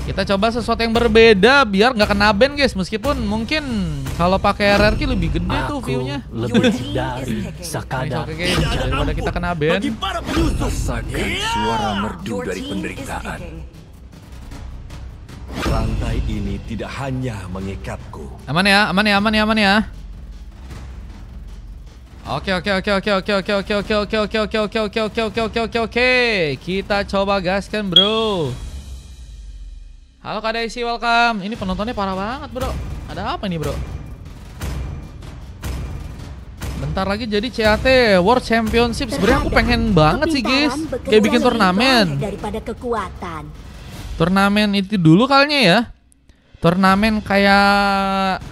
Kita coba sesuatu yang berbeda biar nggak kena ban guys. Meskipun mungkin kalau pakai RRQ lebih gede tuh view-nya. Lebih dari sekadar Oke guys, daripada kita kena ban. Bagi para penyusup. Rasakan suara merdu dari penderitaan. Rantai ini tidak hanya mengikatku. Aman ya, aman ya, aman ya, aman ya. Oke. Kita coba gaskan, bro. Halo Kak Daisy, welcome. Ini penontonnya parah banget, bro. Ada apa nih, bro? Bentar lagi jadi CAT World Championship. Sebenarnya aku pengen banget sih, guys. Kayak bikin turnamen. Daripada kekuatan. Turnamen itu dulu kalinya ya. Turnamen kayak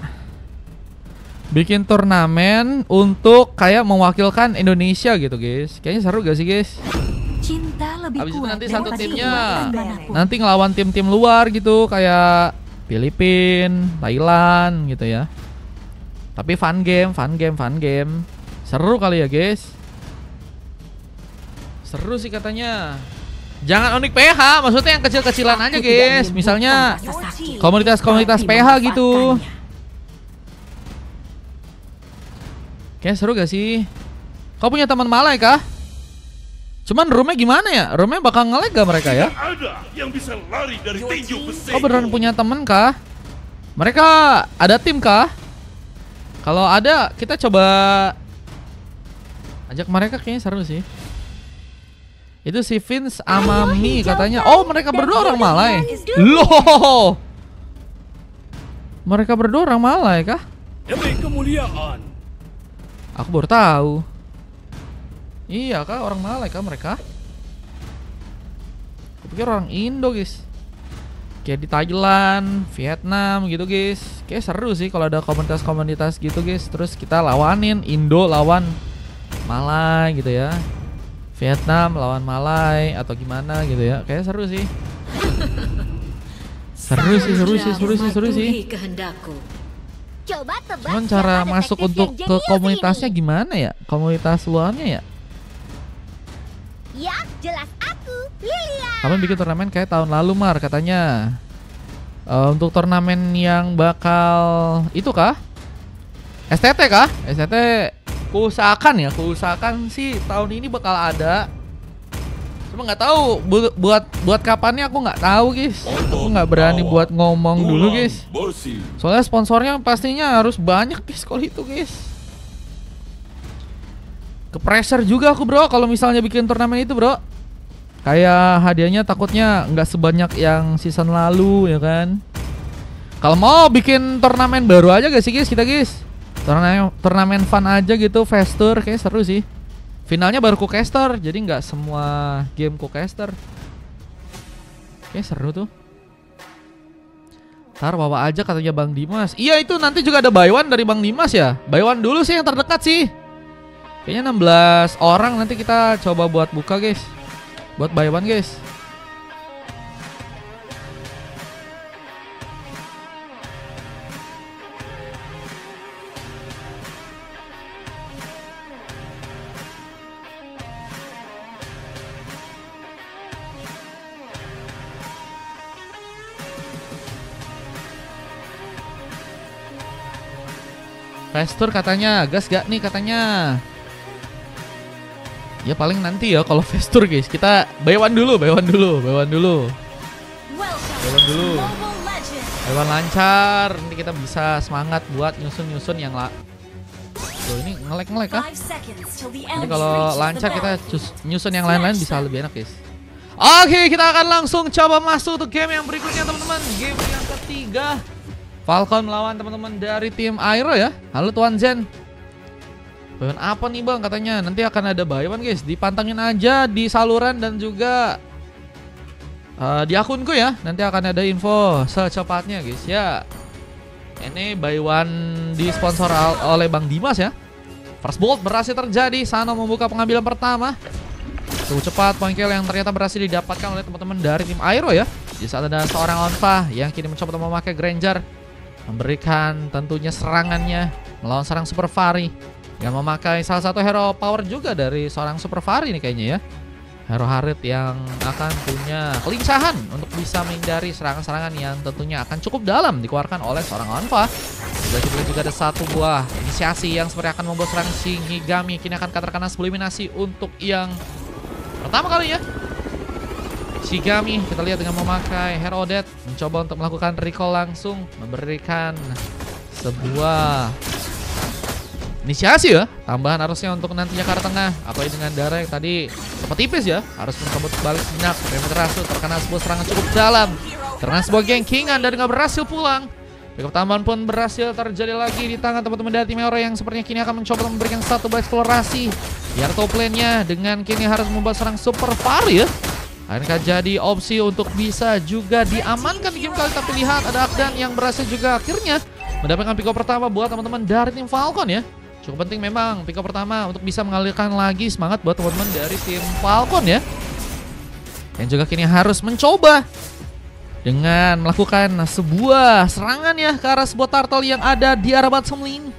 bikin turnamen untuk kayak mewakilkan Indonesia gitu, guys. Kayaknya seru gak sih, guys? Cinta lebih Habis itu kuat nanti satu daripada timnya kekuatan manapun. nanti ngelawan tim-tim luar gitu kayak Filipina, Thailand gitu ya. Tapi fun game. Seru kali ya, guys. Seru sih katanya. Jangan unik PH, maksudnya yang kecil-kecilan aja, guys. Misalnya komunitas-komunitas PH gitu. Kayaknya seru gak sih? Kau punya teman Malay kah? Cuman roomnya gimana ya? Roomnya bakal nge-lag gak mereka ya? Ada yang bisa lari dari tinju besi. Kau beneran punya temen kah? Mereka ada tim kah? Kalau ada, kita coba ajak mereka, kayaknya seru sih. Itu si Vince sama Mi katanya. Oh, mereka berdua orang Malay. Loh. Mereka berdua orang Malay kah? Demi kemuliaan. Aku baru tahu. Iya kah, orang Malay kah mereka? Aku pikir orang Indo, guys. Kayak di Thailand, Vietnam gitu, guys. Kayak seru sih kalau ada komunitas-komunitas gitu, guys. Terus kita lawanin Indo lawan Malay gitu ya. Vietnam lawan Malay atau gimana gitu ya. Kayak seru sih. Seru sih. Coba tebak Cuman cara siapa masuk detektif untuk yang ke jenius komunitasnya ini? gimana ya? Komunitas luarnya ya? Ya, jelas aku, Lilia. Kamu bikin turnamen kayak tahun lalu, Mar, katanya. Untuk turnamen yang bakal itu kah? STT kah? STT kuusahakan sih tahun ini bakal ada. Cuma nggak tahu buat kapannya aku nggak tahu, guys. Aku nggak berani buat ngomong dulu, guys. Soalnya sponsornya pastinya harus banyak, guys, kalau itu, guys. Ke pressure juga aku, bro, kalau misalnya bikin turnamen itu, bro. Kayak hadiahnya takutnya nggak sebanyak yang season lalu, ya kan. Kalau mau bikin turnamen baru aja gak sih, guys, kita, guys. Turnamen fun aja gitu, fast tour, kayak seru sih. Finalnya baru co-caster, jadi nggak semua game co-caster. Kayak seru tuh. Ntar bawa aja katanya Bang Dimas. Iya, itu nanti juga ada buy one dari Bang Dimas ya. Buy one dulu sih yang terdekat sih. Kayaknya 16 orang nanti kita coba buat buka, guys. Buat buy one, guys. Fast tour katanya, gas gak nih katanya. Ya paling nanti ya kalau fast tour, guys. Kita buy one dulu. Buy one lancar. Nanti kita bisa semangat buat nyusun yang Loh, ini nge-lag kah? Nanti kalau lancar kita nyusun yang lain-lain bisa lebih enak, guys. Oke, kita akan langsung coba masuk ke game yang berikutnya, teman-teman. Game yang ketiga. Falcon melawan teman-teman dari tim Aero ya. Halo Tuan Zen. Buy one apa nih, Bang, katanya? Nanti akan ada buy one, guys. Dipantengin aja di saluran dan juga di akunku ya. Nanti akan ada info secepatnya, guys ya. Ini buy one disponsor oleh Bang Dimas ya. First Bolt berhasil terjadi. Sano membuka pengambilan pertama. Cukup cepat poin kill yang ternyata berhasil didapatkan oleh teman-teman dari tim Aero ya. Di saat ada seorang Onfa yang kini mencoba untuk memakai Granger, memberikan tentunya serangannya melawan seorang Super Fari yang memakai salah satu hero power juga dari seorang Super Fari nih kayaknya ya. Hero Harit yang akan punya kelincahan untuk bisa menghindari serangan-serangan yang tentunya akan cukup dalam dikeluarkan oleh seorang Anfa. Juga ada satu buah inisiasi yang seperti akan membuat serang Shigami kini akan terkena eliminasi untuk yang pertama kalinya. Shigami kita lihat dengan memakai Hero Death mencoba untuk melakukan recall langsung, memberikan sebuah inisiasi ya, tambahan harusnya untuk nantinya ke arah tengah. Apalagi dengan darah yang tadi sempat tipis ya, harus mencoba balik sejenak. Perimeter terkena sebuah serangan cukup dalam, terkena sebuah gengkingan dan nggak berhasil pulang. Pickup tambahan pun berhasil terjadi lagi di tangan teman-teman dari tim Euro yang sepertinya kini akan mencoba memberikan satu buah eksplorasi. Biar top lane-nya dengan kini harus membuat serang super far ya. Akhirnya jadi opsi untuk bisa juga diamankan di game kali, tapi lihat ada Akdan yang berhasil juga akhirnya mendapatkan pick up pertama buat teman-teman dari tim Falcon ya. Cukup penting memang pick up pertama untuk bisa mengalirkan lagi semangat buat teman-teman dari tim Falcon ya. Yang juga kini harus mencoba dengan melakukan sebuah serangan ya ke arah sebuah turtle yang ada di arah bottom lane.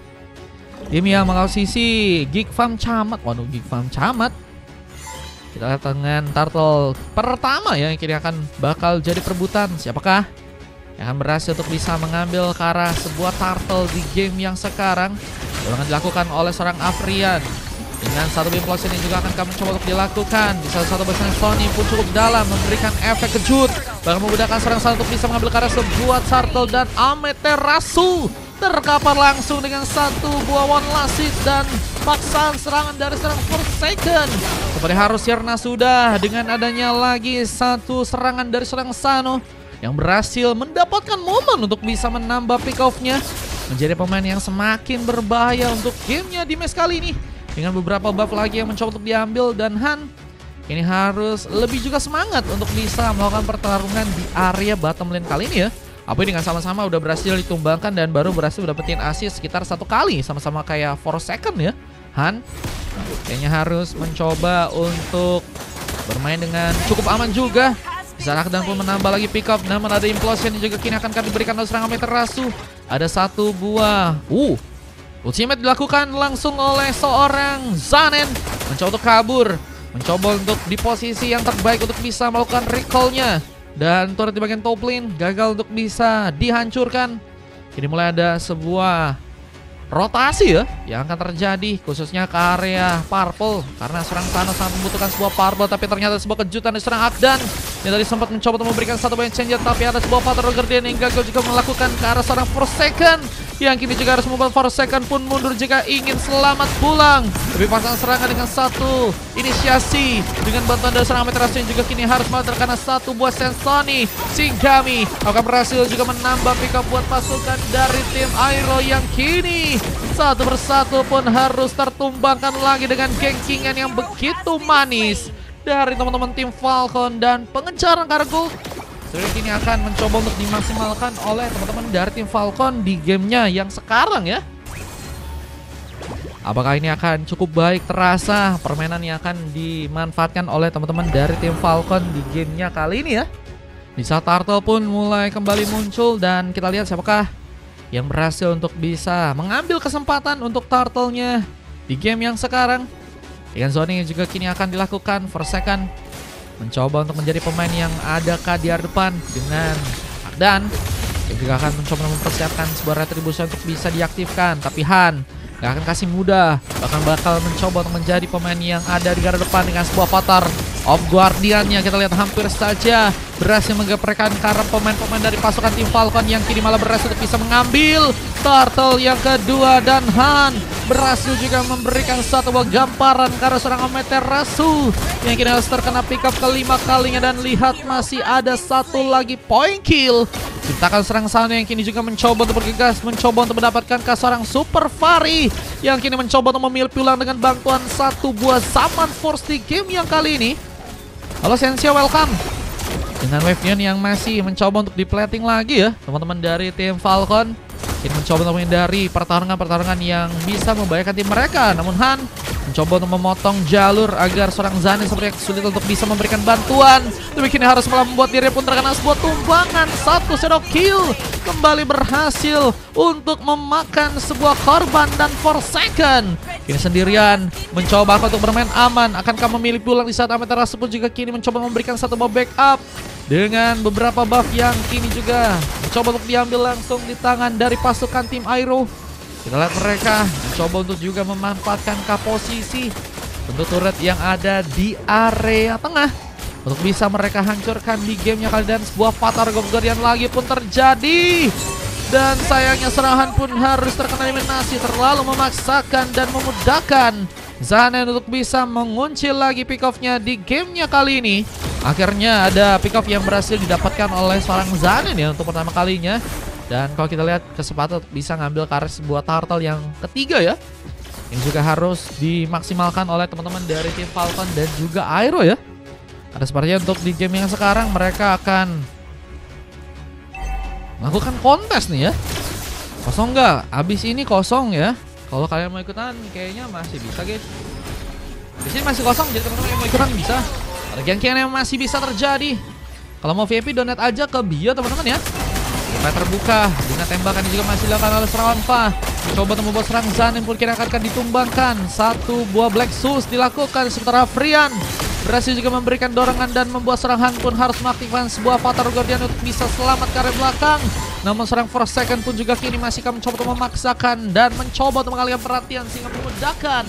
Tim yang mengawal sisi Geek Farm Camat. Waduh, Geek Farm Camat. Kita lihat dengan turtle pertama ya yang kini akan bakal jadi perebutan. Siapakah yang akan berhasil untuk bisa mengambil ke arah sebuah turtle di game yang sekarang? Yang akan dilakukan oleh seorang Afrian. Dengan satu implosion ini juga akan kami coba untuk dilakukan. Di salah satu baseline Sony pun cukup dalam, memberikan efek kejut. Bahkan memudahkan seorang untuk bisa mengambil ke arah sebuah turtle dan Amaterasu terkapar langsung dengan satu buah one lasit dan paksaan serangan dari serang Forsaken. Seperti harus Yerna sudah dengan adanya lagi satu serangan dari serang Sano yang berhasil mendapatkan momen untuk bisa menambah pick off-nya. Menjadi pemain yang semakin berbahaya untuk gamenya di match kali ini. Dengan beberapa buff lagi yang mencoba untuk diambil dan Han ini harus lebih juga semangat untuk bisa melakukan pertarungan di area bottom lane kali ini ya. Apa dengan sama-sama udah berhasil ditumbangkan dan baru berhasil dapetin assist sekitar satu kali sama-sama kayak Forsaken ya. Han kayaknya harus mencoba untuk bermain dengan cukup aman juga. Zarak dan pun menambah lagi pick up, namun ada implosion yang juga kini akan diberikan oleh serangan Amaterasu. Ada satu buah ultimate dilakukan langsung oleh seorang Zanen. Mencoba untuk kabur, mencoba untuk di posisi yang terbaik untuk bisa melakukan recall-nya. Dan turret di bagian top lane gagal untuk bisa dihancurkan. Kini mulai ada sebuah rotasi ya yang akan terjadi khususnya ke area purple karena serang Thanos sangat membutuhkan sebuah purple, tapi ternyata sebuah kejutan dari serang Akdan yang tadi sempat mencoba untuk memberikan satu point changer, tapi ada sebuah Patrol Guardian yang gagal juga melakukan ke arah seorang Forsaken yang kini juga harus membuat Forsaken pun mundur jika ingin selamat pulang. Lebih pasangan serangan dengan satu inisiasi dengan bantuan dari serang Amaterasu yang juga kini harus malah terkena satu buah Sensoni. Shigami akan berhasil juga menambah pick up buat pasukan dari tim Aero yang kini satu persatu pun harus tertumbangkan lagi dengan gengkingan yang begitu manis dari teman-teman tim Falcon dan pengejaran kargo. Sebenarnya kini akan mencoba untuk dimaksimalkan oleh teman-teman dari tim Falcon di gamenya yang sekarang ya. Apakah ini akan cukup baik terasa permainan yang akan dimanfaatkan oleh teman-teman dari tim Falcon di gamenya kali ini ya. Di saat turtle pun mulai kembali muncul dan kita lihat siapakah yang berhasil untuk bisa mengambil kesempatan untuk turtle-nya di game yang sekarang. Dengan zoning juga kini akan dilakukan. Forsaken mencoba untuk menjadi pemain yang ada di depan dengan Akdan. Dia juga akan mencoba mempersiapkan sebuah retribution untuk bisa diaktifkan. Tapi Han gak akan kasih mudah, bahkan bakal mencoba untuk menjadi pemain yang ada di garda depan dengan sebuah avatar of Guardian-nya. Kita lihat hampir saja berhasil menggeprkan karena pemain-pemain dari pasukan tim Falcon yang kini malah berhasil untuk bisa mengambil turtle yang kedua, dan Han berhasil juga memberikan satu buah gamparan karena seorang Amaterasu yang kini harus terkena pick up kelima kalinya. Dan lihat masih ada satu lagi point kill ciptakan serang Sano yang kini juga mencoba untuk bergegas, mencoba untuk mendapatkan ke seorang Super Fari yang kini mencoba untuk memilih pulang dengan bantuan satu buah Zaman Force di game yang kali ini. Halo Sensio, welcome. Dengan wave-nya yang masih mencoba untuk di-plating lagi ya teman-teman dari tim Falcon. Kini mencoba untuk menghindari pertarungan-pertarungan yang bisa membahayakan tim mereka. Namun Han mencoba untuk memotong jalur agar seorang Zanen seperti sulit untuk bisa memberikan bantuan. Tapi kini harus malah membuat diri pun terkena sebuah tumbangan. Satu shadow kill kembali berhasil untuk memakan sebuah korban, dan Forsaken Kini sendirian mencoba untuk bermain aman. Akankah memilih pulang di saat Amaterasu pun juga kini mencoba memberikan satu buff backup dengan beberapa buff yang kini juga mencoba untuk diambil langsung di tangan dari pasukan tim Aero. Kita lihat mereka mencoba untuk juga memanfaatkan posisi untuk turret yang ada di area tengah untuk bisa mereka hancurkan di gamenya kali. Dan sebuah Fatal Guardian lagi pun terjadi. Dan sayangnya serangan pun harus terkena eliminasi. Terlalu memaksakan dan memudahkan Zanen untuk bisa mengunci lagi pick off-nya di gamenya kali ini. Akhirnya ada pick off yang berhasil didapatkan oleh seorang Zanen ya untuk pertama kalinya. Dan kalau kita lihat kesempatan untuk bisa ngambil karet sebuah turtle yang ketiga ya, yang juga harus dimaksimalkan oleh teman-teman dari tim Falcon dan juga Aero ya. Ada sepertinya untuk di game yang sekarang mereka akan melakukan kontes nih ya. Kosong nggak? Abis ini kosong ya. Kalau kalian mau ikutan kayaknya masih bisa guys. Di sini masih kosong, jadi teman-teman yang mau ikutan bisa. Ada geng-geng yang masih bisa terjadi. Kalau mau VIP donate aja ke bio teman-teman ya. Kita terbuka dengan tembakan yang juga masih dilakukan oleh serangan Fa. Coba membuat serang Zanen pun kira akan ditumbangkan. Satu buah Black Sus dilakukan, sementara Frian berhasil juga memberikan dorongan dan membuat serangan pun harus mengaktifkan sebuah Fatal Guardian untuk bisa selamat ke area belakang. Namun serang Forsaken pun juga kini masih akan mencoba untuk memaksakan dan mencoba untuk mengalihkan perhatian sehingga memudahkan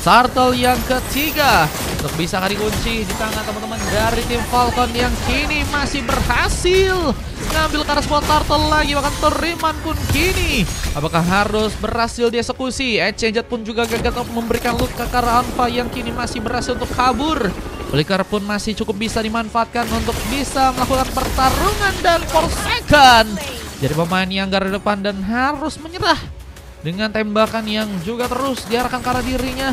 turtle yang ketiga untuk bisa dikunci di tangan teman-teman dari tim Falcon yang kini masih berhasil ngambil ke arah sebuah turtle lagi. Bahkan Toriman pun kini apakah harus berhasil dieksekusi. Exchange pun juga gagal untuk memberikan luka ke arah Anfa yang kini masih berhasil untuk kabur. Flicker pun masih cukup bisa dimanfaatkan untuk bisa melakukan pertarungan. Dan Forsaken jadi pemain yang garda depan dan harus menyerah dengan tembakan yang juga terus diarahkan ke arah dirinya.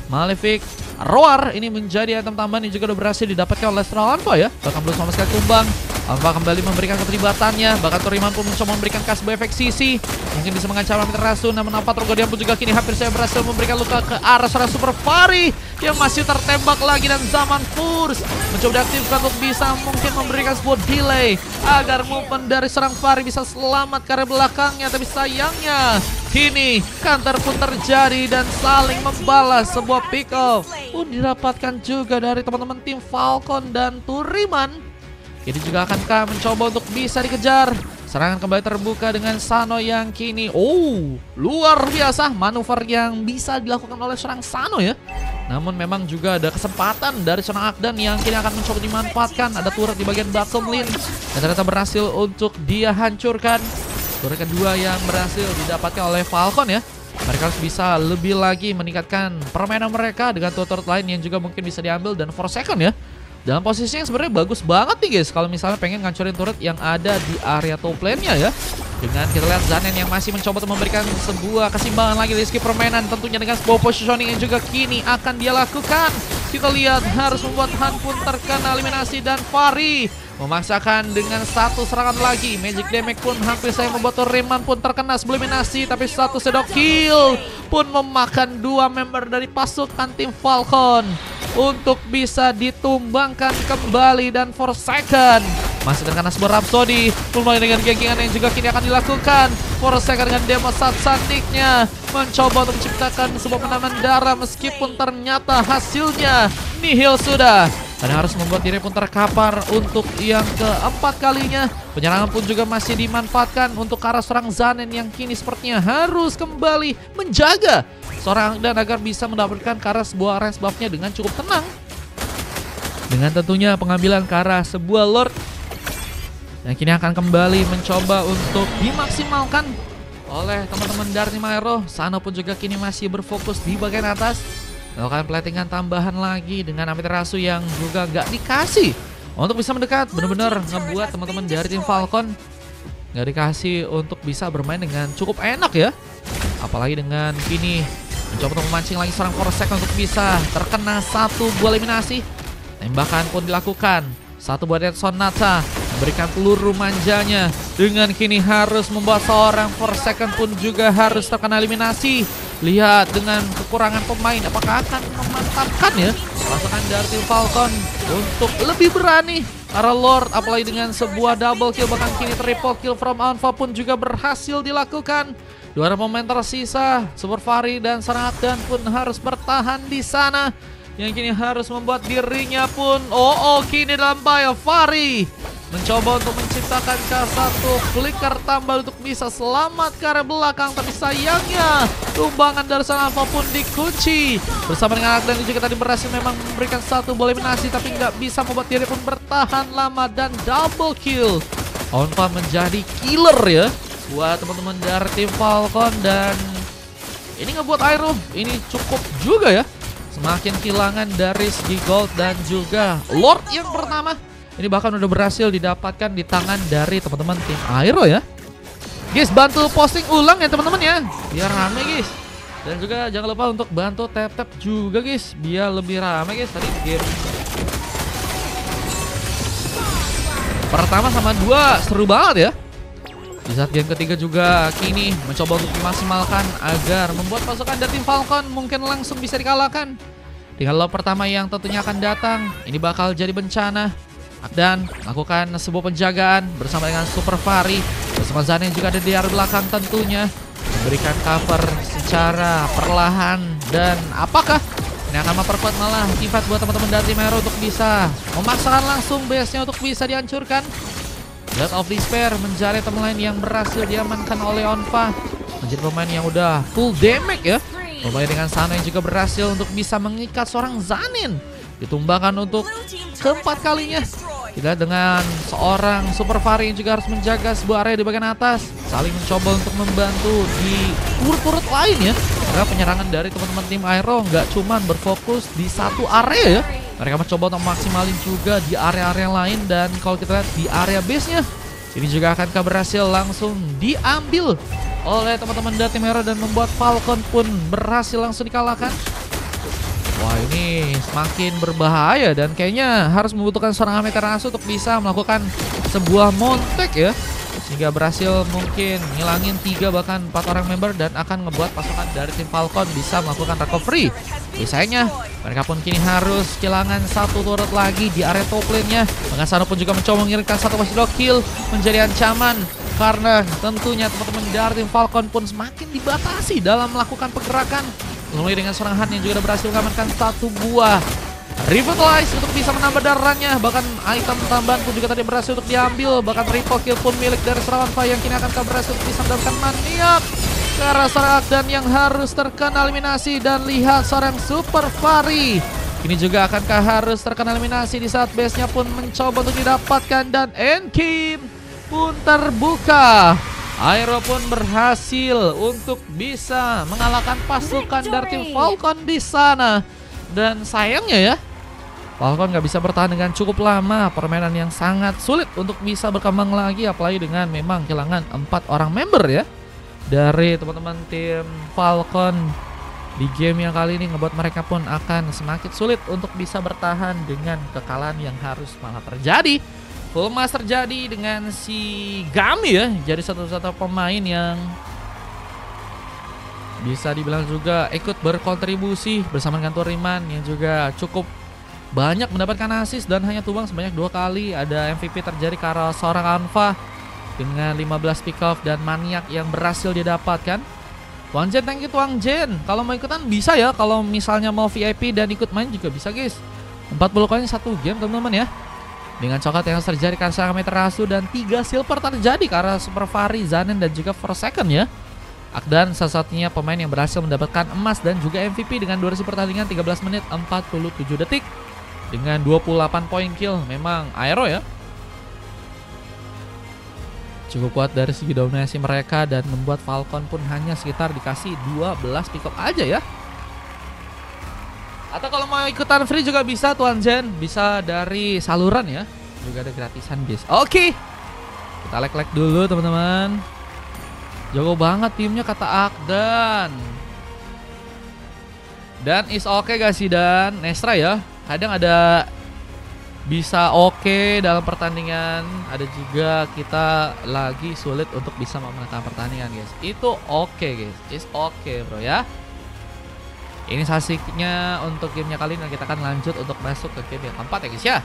Malefic Roar ini menjadi item tambahan yang juga sudah berhasil didapatkan oleh Astral Anfa ya. Bahkan belum sama sekali tumbang. Anfa kembali memberikan keterlibatannya. Bahkan Toriman pun mencoba memberikan kasih efek sisi. Mungkin bisa mengancam Amaterasu. Namun Fatal Guardian pun juga kini hampir saya berhasil memberikan luka ke arah seorang Super Fari yang masih tertembak lagi. Dan Zaman Force mencoba diaktifkan untuk bisa mungkin memberikan sebuah delay agar movement dari serang Fari bisa selamat ke arah belakangnya. Tapi sayangnya kini counter pun terjadi dan saling membalas. Sebuah pick off pun didapatkan juga dari teman-teman tim Falcon dan Toriman. Ini juga akankah mencoba untuk bisa dikejar. Serangan kembali terbuka dengan Sano yang kini luar biasa manuver yang bisa dilakukan oleh seorang Sano ya. Namun memang juga ada kesempatan dari seorang Akdan yang kini akan mencoba dimanfaatkan. Ada turret di bagian bottom lane dan ternyata berhasil untuk dia hancurkan. Turret kedua yang berhasil didapatkan oleh Falcon ya. Mereka harus bisa lebih lagi meningkatkan permainan mereka dengan turret lain yang juga mungkin bisa diambil. Dan Forsaken ya dalam posisi yang sebenarnya bagus banget nih guys kalau misalnya pengen ngancurin turret yang ada di area top lane-nya ya. Dengan kita lihat Zanen yang masih mencoba untuk memberikan sebuah keseimbangan lagi dari segi permainan, tentunya dengan sebuah positioning yang juga kini akan dia lakukan. Kita lihat harus membuat Han pun terkena eliminasi dan Fari memaksakan dengan satu serangan lagi. Magic damage pun hampir saya membuat Toriman pun terkena sebelum eliminasi. Tapi satu shadow kill pun memakan dua member dari pasukan tim Falcon untuk bisa ditumbangkan kembali. Dan Forsaken masih terkena sebuah Rhapsody mulai dengan genggengan yang juga kini akan dilakukan. Forsaken dengan demo Satsandiknya mencoba untuk menciptakan sebuah penanganan darah meskipun ternyata hasilnya nihil sudah. Dan harus membuat diri pun terkapar untuk yang keempat kalinya. Penyerangan pun juga masih dimanfaatkan untuk ke arah seorang Zanen yang kini sepertinya harus kembali menjaga seorang dan agar bisa mendapatkan ke arah sebuah range buff-nya dengan cukup tenang. Dengan tentunya pengambilan ke arah sebuah Lord yang kini akan kembali mencoba untuk dimaksimalkan oleh teman-teman dari tim Aero. Sano pun juga kini masih berfokus di bagian atas. Melakukan platingan tambahan lagi dengan Amaterasu yang juga gak dikasih untuk bisa mendekat. Benar-benar ngebuat teman-teman dari tim Falcon gak dikasih untuk bisa bermain dengan cukup enak ya. Apalagi dengan kini mencoba untuk memancing lagi seorang Forsaken untuk bisa terkena satu buah eliminasi. Tembakan pun dilakukan. Satu buah Dead Sonata memberikan peluru manjanya. Dengan kini harus membuat seorang Forsaken pun juga harus terkena eliminasi. Lihat dengan kekurangan pemain apakah akan memantapkan ya pasukan dari tim Falcon untuk lebih berani Para Lord apalagi dengan sebuah double kill, bahkan kini triple kill from Anfa pun juga berhasil dilakukan. 2 pemain tersisa, Super Fari dan Sarangakdan pun harus bertahan di sana. Yang kini harus membuat dirinya pun kini dalam bahaya. Fari mencoba untuk menciptakan K1 flicker tambah untuk bisa selamat ke arah belakang, tapi sayangnya tumbangan dari sana apapun dikunci. Bersama dengan Akdan juga tadi berhasil memang memberikan satu bola eliminasi, tapi nggak bisa membuat diri pun bertahan lama dan double kill. Onfa menjadi killer ya buat teman-teman dari tim Falcon, dan ini ngebuat Aero ini cukup juga ya. Semakin kehilangan dari segi gold dan juga Lord yang pertama. Ini bahkan udah berhasil didapatkan di tangan dari teman-teman tim Aero ya. Guys, bantu posting ulang ya teman-teman ya, biar rame guys. Dan juga jangan lupa untuk bantu tap-tap juga guys, biar lebih rame guys. Tadi game pertama sama 2 seru banget ya. Di saat game ketiga juga kini mencoba untuk dimaksimalkan agar membuat pasukan dari tim Falcon mungkin langsung bisa dikalahkan. Dengan lob pertama yang tentunya akan datang, ini bakal jadi bencana. Akdan lakukan sebuah penjagaan bersama dengan Super Fari. Bersama Zanin juga ada di area belakang tentunya, memberikan cover secara perlahan. Dan apakah ini akan memperkuat malah tifat buat teman-teman dari tim Aero untuk bisa memaksakan langsung base-nya untuk bisa dihancurkan. God of Despair menjadi teman lain yang berhasil diamankan oleh Onfa, menjadi pemain yang udah full damage ya. Mulai dengan Sana yang juga berhasil untuk bisa mengikat seorang Zanin, ditumbangkan untuk keempat kalinya. Kita dengan seorang Super Fari yang juga harus menjaga sebuah area di bagian atas, saling mencoba untuk membantu di turut-turut lain ya. Karena penyerangan dari teman-teman tim Aero nggak cuman berfokus di satu area ya. Mereka mencoba untuk maksimalin juga di area-area lain, dan kalau kita lihat di area base-nya ini juga akan berhasil langsung diambil oleh teman-teman dari tim Aero dan membuat Falcon pun berhasil langsung dikalahkan. Wah, ini semakin berbahaya dan kayaknya harus membutuhkan seorang Amaterasu untuk bisa melakukan sebuah montek ya, sehingga berhasil mungkin ngilangin 3 bahkan 4 orang member dan akan ngebuat pasukan dari tim Falcon bisa melakukan recovery. Biasanya mereka pun kini harus kehilangan 1 turret lagi di area top lane-nya. Mengasano pun juga mencoba mengirimkan 1 wasit kill, menjadi ancaman karena tentunya teman-teman dari tim Falcon pun semakin dibatasi dalam melakukan pergerakan. Mulai dengan seorang Han yang juga berhasil mengamankan 1 buah Revitalize untuk bisa menambah darahnya. Bahkan item tambahan pun juga tadi berhasil untuk diambil. Bahkan triple kill pun milik dari serangan Fa yang kini akan berhasil untuk bisa mendapatkan maniak ke arah Sarangakdan yang harus terkena eliminasi. Dan lihat seorang Super Fari ini juga akankah harus terkena eliminasi di saat base-nya pun mencoba untuk didapatkan. Dan Enkim pun terbuka. Aero pun berhasil untuk bisa mengalahkan pasukan dari tim Falcon di sana. Dan sayangnya ya, Falcon nggak bisa bertahan dengan cukup lama. Permainan yang sangat sulit untuk bisa berkembang lagi, apalagi dengan memang kehilangan 4 orang member ya dari teman-teman tim Falcon. Di game yang kali ini ngebuat mereka pun akan semakin sulit untuk bisa bertahan dengan kekalahan yang harus malah terjadi. Full match terjadi dengan si Gami ya, jadi satu-satu pemain yang bisa dibilang juga ikut berkontribusi bersama dengan Turiman yang juga cukup banyak mendapatkan assist dan hanya tumbang sebanyak 2 kali. Ada MVP terjadi ke arah seorang Anfa dengan 15 pick off dan maniak yang berhasil didapatkan. Tuang Jen, thank you Tuang Jen. Kalau mau ikutan bisa ya, kalau misalnya mau VIP dan ikut main juga bisa guys. 40 koin 1 game teman-teman ya. Dengan coklat yang terjadi ke arah Amaterasu dan 3 silver terjadi ke arah Super Fari, Zanin dan juga Forsaken ya. Akdan salah satunya pemain yang berhasil mendapatkan emas dan juga MVP dengan durasi pertandingan 13 menit 47 detik dengan 28 poin kill. Memang Aero ya cukup kuat dari segi dominasi mereka dan membuat Falcon pun hanya sekitar dikasih 12 pick up aja ya. Atau kalau mau ikutan free juga bisa Tuan Jen, bisa dari saluran ya, juga ada gratisan guys. Oke, kita like dulu teman-teman. Jago banget timnya kata Akdan. Dan is oke gak sih Dan Nestra ya. Kadang ada bisa oke dalam pertandingan, ada juga kita lagi sulit untuk bisa memenangkan pertandingan guys. Itu oke guys, is oke bro ya. Ini hasilnya untuk gamenya kali ini, kita akan lanjut untuk masuk ke game yang keempat ya guys ya.